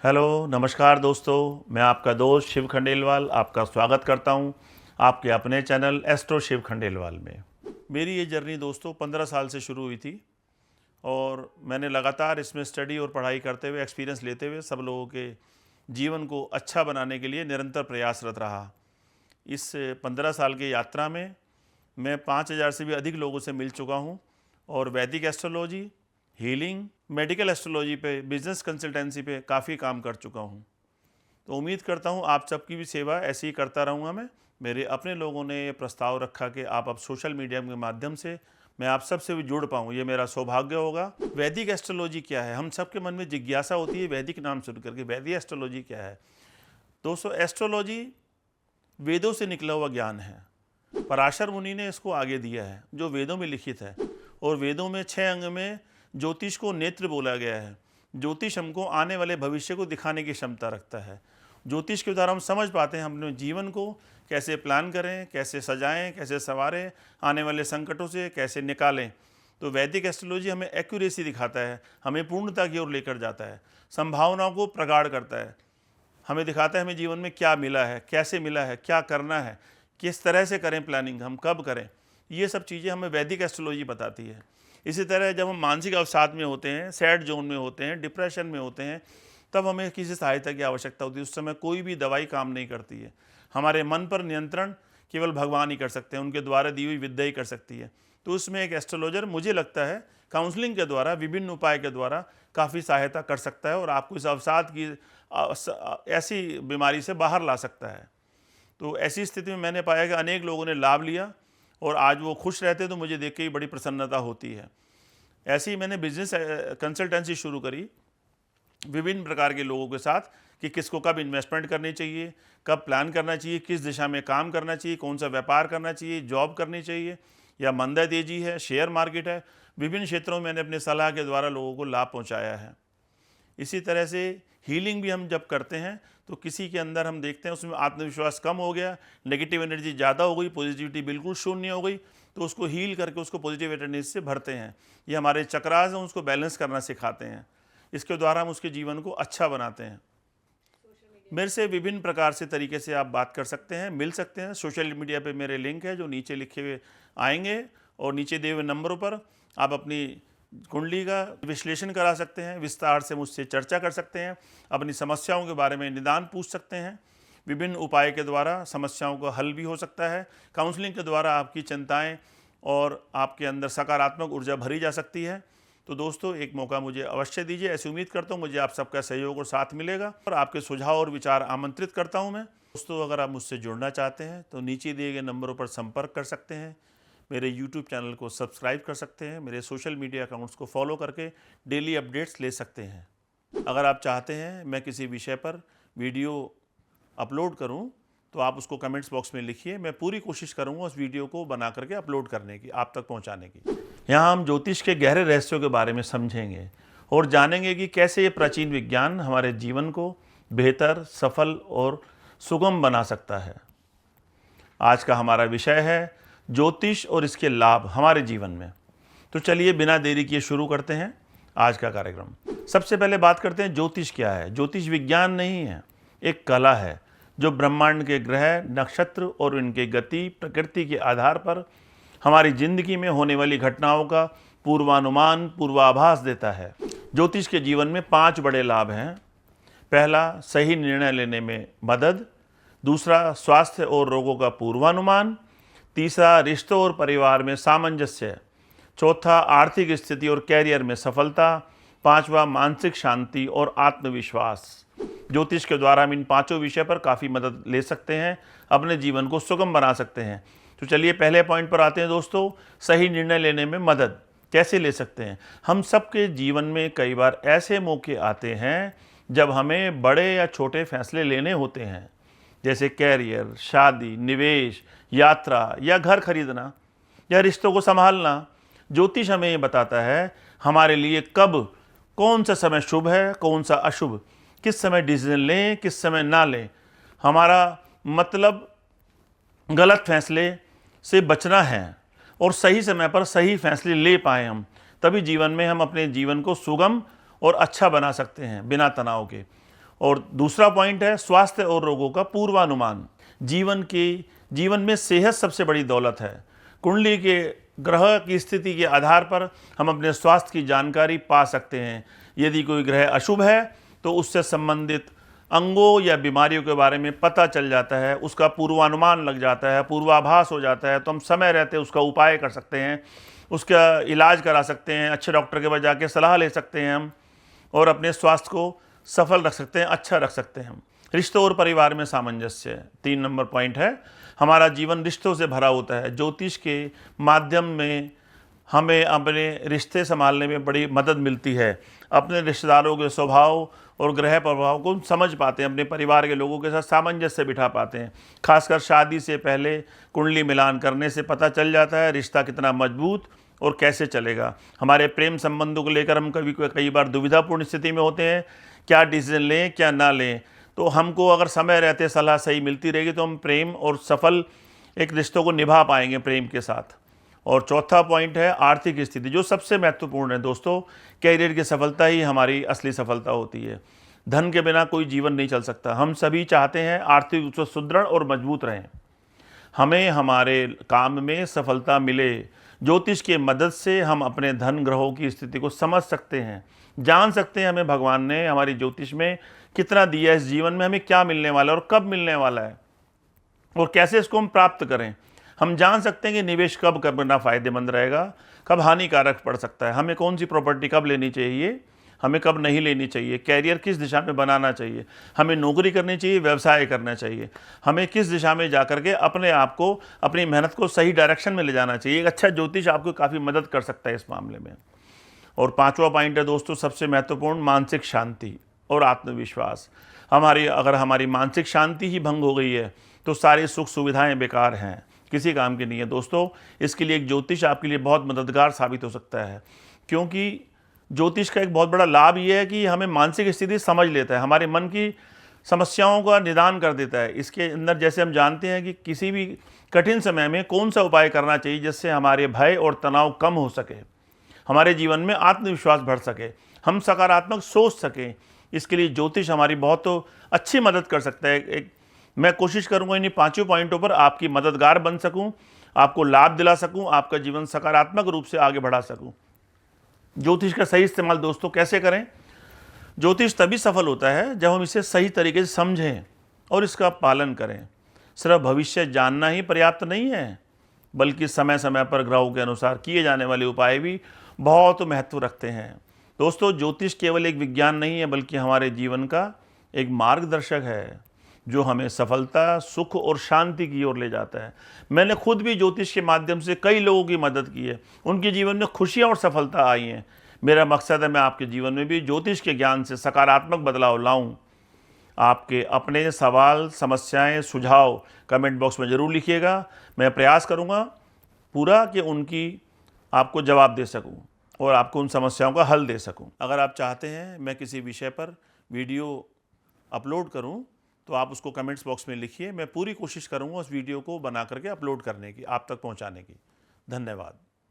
Hello, नमस्कार दोस्तों। मैं आपका दोस्त शिव खंडेलवाल आपका स्वागत करता हूं आपके अपने चैनल एस्ट्रो शिव खंडेलवाल में। मेरी ये जर्नी दोस्तों 15 साल से शुरू हुई थी और मैंने लगातार इसमें स्टडी और पढ़ाई करते हुए, एक्सपीरियंस लेते हुए सब लोगों के जीवन को अच्छा बनाने के लिए निरंतर प्रयासरत रहा। इस 15 साल की यात्रा में मैं 5000 से भी अधिक लोगों से मिल चुका हूँ और वैदिक एस्ट्रोलॉजी, हीलिंग, मेडिकल एस्ट्रोलॉजी पे, बिजनेस कंसल्टेंसी पे काफ़ी काम कर चुका हूँ। तो उम्मीद करता हूँ आप सबकी भी सेवा ऐसे ही करता रहूँगा मैं। मेरे अपने लोगों ने ये प्रस्ताव रखा कि आप अब सोशल मीडिया के माध्यम से मैं आप सबसे भी जुड़ पाऊँ, ये मेरा सौभाग्य होगा। वैदिक एस्ट्रोलॉजी क्या है? हम सबके मन में जिज्ञासा होती है वैदिक नाम सुन करके, वैदिक एस्ट्रोलॉजी क्या है? दोस्तों, एस्ट्रोलॉजी वेदों से निकला हुआ ज्ञान है। पराशर मुनि ने इसको आगे दिया है, जो वेदों में लिखित है। और वेदों में 6 अंग में ज्योतिष को नेत्र बोला गया है। ज्योतिष हमको आने वाले भविष्य को दिखाने की क्षमता रखता है। ज्योतिष के द्वारा हम समझ पाते हैं हम अपने जीवन को कैसे प्लान करें, कैसे सजाएं, कैसे संवारें, आने वाले संकटों से कैसे निकालें। तो वैदिक एस्ट्रोलॉजी हमें एक्यूरेसी दिखाता है, हमें पूर्णता की ओर लेकर जाता है, संभावनाओं को प्रगाढ़ करता है, हमें दिखाता है हमें जीवन में क्या मिला है, कैसे मिला है, क्या करना है, किस तरह से करें प्लानिंग, हम कब करें। ये सब चीज़ें हमें वैदिक एस्ट्रोलॉजी बताती है। इसी तरह जब हम मानसिक अवसाद में होते हैं, सैड जोन में होते हैं, डिप्रेशन में होते हैं, तब हमें किसी सहायता की आवश्यकता होती है। उस समय कोई भी दवाई काम नहीं करती है। हमारे मन पर नियंत्रण केवल भगवान ही कर सकते हैं, उनके द्वारा दी हुई विद्या ही कर सकती है। तो उसमें एक एस्ट्रोलॉजर, मुझे लगता है, काउंसलिंग के द्वारा, विभिन्न उपाय के द्वारा काफ़ी सहायता कर सकता है और आपको इस अवसाद की ऐसी बीमारी से बाहर ला सकता है। तो ऐसी स्थिति में मैंने पाया कि अनेक लोगों ने लाभ लिया और आज वो खुश रहते, तो मुझे देख के ही बड़ी प्रसन्नता होती है। ऐसे ही मैंने बिजनेस कंसल्टेंसी शुरू करी विभिन्न प्रकार के लोगों के साथ कि किसको कब इन्वेस्टमेंट करनी चाहिए, कब प्लान करना चाहिए, किस दिशा में काम करना चाहिए, कौन सा व्यापार करना चाहिए, जॉब करनी चाहिए या मंदा तेजी है, शेयर मार्केट है। विभिन्न क्षेत्रों में मैंने अपने सलाह के द्वारा लोगों को लाभ पहुँचाया है। इसी तरह से हीलिंग भी हम जब करते हैं तो किसी के अंदर हम देखते हैं उसमें आत्मविश्वास कम हो गया, नेगेटिव एनर्जी ज़्यादा हो गई, पॉजिटिविटी बिल्कुल शून्य हो गई, तो उसको हील करके उसको पॉजिटिव एनर्जी से भरते हैं। ये हमारे चक्रास हैं, उसको बैलेंस करना सिखाते हैं। इसके द्वारा हम उसके जीवन को अच्छा बनाते हैं। मेरे से विभिन्न प्रकार से तरीके से आप बात कर सकते हैं, मिल सकते हैं। सोशल मीडिया पे मेरे लिंक है जो नीचे लिखे हुए आएंगे और नीचे दिए हुए नंबरों पर आप अपनी कुंडली का विश्लेषण करा सकते हैं, विस्तार से मुझसे चर्चा कर सकते हैं, अपनी समस्याओं के बारे में निदान पूछ सकते हैं। विभिन्न उपाय के द्वारा समस्याओं का हल भी हो सकता है। काउंसलिंग के द्वारा आपकी चिंताएं और आपके अंदर सकारात्मक ऊर्जा भरी जा सकती है। तो दोस्तों, एक मौका मुझे अवश्य दीजिए। ऐसी उम्मीद करता हूँ मुझे आप सबका सहयोग और साथ मिलेगा और आपके सुझाव और विचार आमंत्रित करता हूँ मैं। दोस्तों, अगर आप मुझसे जुड़ना चाहते हैं तो नीचे दिए गए नंबरों पर संपर्क कर सकते हैं। मेरे यूट्यूब चैनल को सब्सक्राइब कर सकते हैं, मेरे सोशल मीडिया अकाउंट्स को फॉलो करके डेली अपडेट्स ले सकते हैं। अगर आप चाहते हैं मैं किसी विषय पर वीडियो अपलोड करूं तो आप उसको कमेंट्स बॉक्स में लिखिए। मैं पूरी कोशिश करूंगा उस वीडियो को बना करके अपलोड करने की, आप तक पहुंचाने की। यहाँ हम ज्योतिष के गहरे रहस्यों के बारे में समझेंगे और जानेंगे कि कैसे ये प्राचीन विज्ञान हमारे जीवन को बेहतर, सफल और सुगम बना सकता है। आज का हमारा विषय है ज्योतिष और इसके लाभ हमारे जीवन में। तो चलिए बिना देरी किए शुरू करते हैं आज का कार्यक्रम। सबसे पहले बात करते हैं ज्योतिष क्या है। ज्योतिष विज्ञान नहीं है, एक कला है जो ब्रह्मांड के ग्रह, नक्षत्र और उनके गति, प्रकृति के आधार पर हमारी जिंदगी में होने वाली घटनाओं का पूर्वानुमान, पूर्वाभास देता है। ज्योतिष के जीवन में 5 बड़े लाभ हैं। पहला, सही निर्णय लेने में मदद। दूसरा, स्वास्थ्य और रोगों का पूर्वानुमान। तीसरा, रिश्तों और परिवार में सामंजस्य। चौथा, आर्थिक स्थिति और कैरियर में सफलता। पांचवा, मानसिक शांति और आत्मविश्वास। ज्योतिष के द्वारा हम इन 5 विषय पर काफ़ी मदद ले सकते हैं, अपने जीवन को सुगम बना सकते हैं। तो चलिए पहले पॉइंट पर आते हैं दोस्तों, सही निर्णय लेने में मदद कैसे ले सकते हैं। हम सबके जीवन में कई बार ऐसे मौके आते हैं जब हमें बड़े या छोटे फैसले लेने होते हैं, जैसे कैरियर, शादी, निवेश, यात्रा या घर खरीदना या रिश्तों को संभालना। ज्योतिष हमें ये बताता है हमारे लिए कब कौन सा समय शुभ है, कौन सा अशुभ, किस समय डिसीजन लें, किस समय ना लें। हमारा मतलब गलत फैसले से बचना है और सही समय पर सही फैसले ले पाएँ हम, तभी जीवन में हम अपने जीवन को सुगम और अच्छा बना सकते हैं बिना तनाव के। और दूसरा पॉइंट है स्वास्थ्य और रोगों का पूर्वानुमान। जीवन में सेहत सबसे बड़ी दौलत है। कुंडली के ग्रह की स्थिति के आधार पर हम अपने स्वास्थ्य की जानकारी पा सकते हैं। यदि कोई ग्रह अशुभ है तो उससे संबंधित अंगों या बीमारियों के बारे में पता चल जाता है, उसका पूर्वानुमान लग जाता है, पूर्वाभास हो जाता है, तो हम समय रहते उसका उपाय कर सकते हैं, उसका इलाज करा सकते हैं, अच्छे डॉक्टर के पास जाके सलाह ले सकते हैं हम, और अपने स्वास्थ्य को सफल रख सकते हैं, अच्छा रख सकते हैं हम। रिश्तों और परिवार में सामंजस्य 3 नंबर पॉइंट है। हमारा जीवन रिश्तों से भरा होता है। ज्योतिष के माध्यम में हमें अपने रिश्ते संभालने में बड़ी मदद मिलती है। अपने रिश्तेदारों के स्वभाव और ग्रह प्रभाव को समझ पाते हैं, अपने परिवार के लोगों के साथ सामंजस्य बिठा पाते हैं। खासकर शादी से पहले कुंडली मिलान करने से पता चल जाता है रिश्ता कितना मजबूत और कैसे चलेगा। हमारे प्रेम संबंधों को लेकर हम कई बार दुविधापूर्ण स्थिति में होते हैं, क्या डिसीजन लें क्या ना लें। तो हमको अगर समय रहते सलाह सही मिलती रहेगी तो हम प्रेम और सफल एक रिश्तों को निभा पाएंगे प्रेम के साथ। और चौथा पॉइंट है आर्थिक स्थिति, जो सबसे महत्वपूर्ण है दोस्तों। कैरियर की सफलता ही हमारी असली सफलता होती है। धन के बिना कोई जीवन नहीं चल सकता। हम सभी चाहते हैं आर्थिक रूप से सुदृढ़ और मजबूत रहें, हमें हमारे काम में सफलता मिले। ज्योतिष की मदद से हम अपने धन ग्रहों की स्थिति को समझ सकते हैं, जान सकते हैं हमें भगवान ने हमारी ज्योतिष में कितना दिया है, इस जीवन में हमें क्या मिलने वाला है और कब मिलने वाला है और कैसे इसको हम प्राप्त करें। हम जान सकते हैं कि निवेश कब करना फ़ायदेमंद रहेगा, कब हानिकारक पड़ सकता है, हमें कौन सी प्रॉपर्टी कब लेनी चाहिए, हमें कब नहीं लेनी चाहिए, कैरियर किस दिशा में बनाना चाहिए, हमें नौकरी करनी चाहिए, व्यवसाय करना चाहिए, हमें किस दिशा में जा करके अपने आप को, अपनी मेहनत को सही डायरेक्शन में ले जाना चाहिए। एक अच्छा ज्योतिष आपको काफ़ी मदद कर सकता है इस मामले में। और 5वां पॉइंट है दोस्तों सबसे महत्वपूर्ण, मानसिक शांति और आत्मविश्वास। अगर हमारी मानसिक शांति ही भंग हो गई है तो सारी सुख सुविधाएं बेकार हैं, किसी काम की नहीं है दोस्तों। इसके लिए एक ज्योतिष आपके लिए बहुत मददगार साबित हो सकता है, क्योंकि ज्योतिष का एक बहुत बड़ा लाभ ये है कि हमें मानसिक स्थिति समझ लेता है, हमारे मन की समस्याओं का निदान कर देता है। इसके अंदर जैसे हम जानते हैं कि किसी भी कठिन समय में कौन सा उपाय करना चाहिए जिससे हमारे भय और तनाव कम हो सके, हमारे जीवन में आत्मविश्वास बढ़ सके, हम सकारात्मक सोच सकें। इसके लिए ज्योतिष हमारी बहुत अच्छी मदद कर सकता है। मैं कोशिश करूंगा इन्हीं 5 पॉइंटों पर आपकी मददगार बन सकूं, आपको लाभ दिला सकूं, आपका जीवन सकारात्मक रूप से आगे बढ़ा सकूं। ज्योतिष का सही इस्तेमाल दोस्तों कैसे करें? ज्योतिष तभी सफल होता है जब हम इसे सही तरीके से समझें और इसका पालन करें। सिर्फ भविष्य जानना ही पर्याप्त नहीं है, बल्कि समय समय पर ग्रहों के अनुसार किए जाने वाले उपाय भी बहुत महत्व रखते हैं। दोस्तों ज्योतिष केवल एक विज्ञान नहीं है, बल्कि हमारे जीवन का एक मार्गदर्शक है जो हमें सफलता, सुख और शांति की ओर ले जाता है। मैंने खुद भी ज्योतिष के माध्यम से कई लोगों की मदद की है, उनके जीवन में खुशियाँ और सफलता आई हैं। मेरा मकसद है मैं आपके जीवन में भी ज्योतिष के ज्ञान से सकारात्मक बदलाव लाऊं। आपके अपने सवाल, समस्याएं, सुझाव कमेंट बॉक्स में ज़रूर लिखिएगा। मैं प्रयास करूंगा पूरा कि उनकी आपको जवाब दे सकूं और आपको उन समस्याओं का हल दे सकूं। अगर आप चाहते हैं मैं किसी विषय पर वीडियो अपलोड करूं तो आप उसको कमेंट्स बॉक्स में लिखिए। मैं पूरी कोशिश करूंगा उस वीडियो को बना करके अपलोड करने की, आप तक पहुंचाने की। धन्यवाद।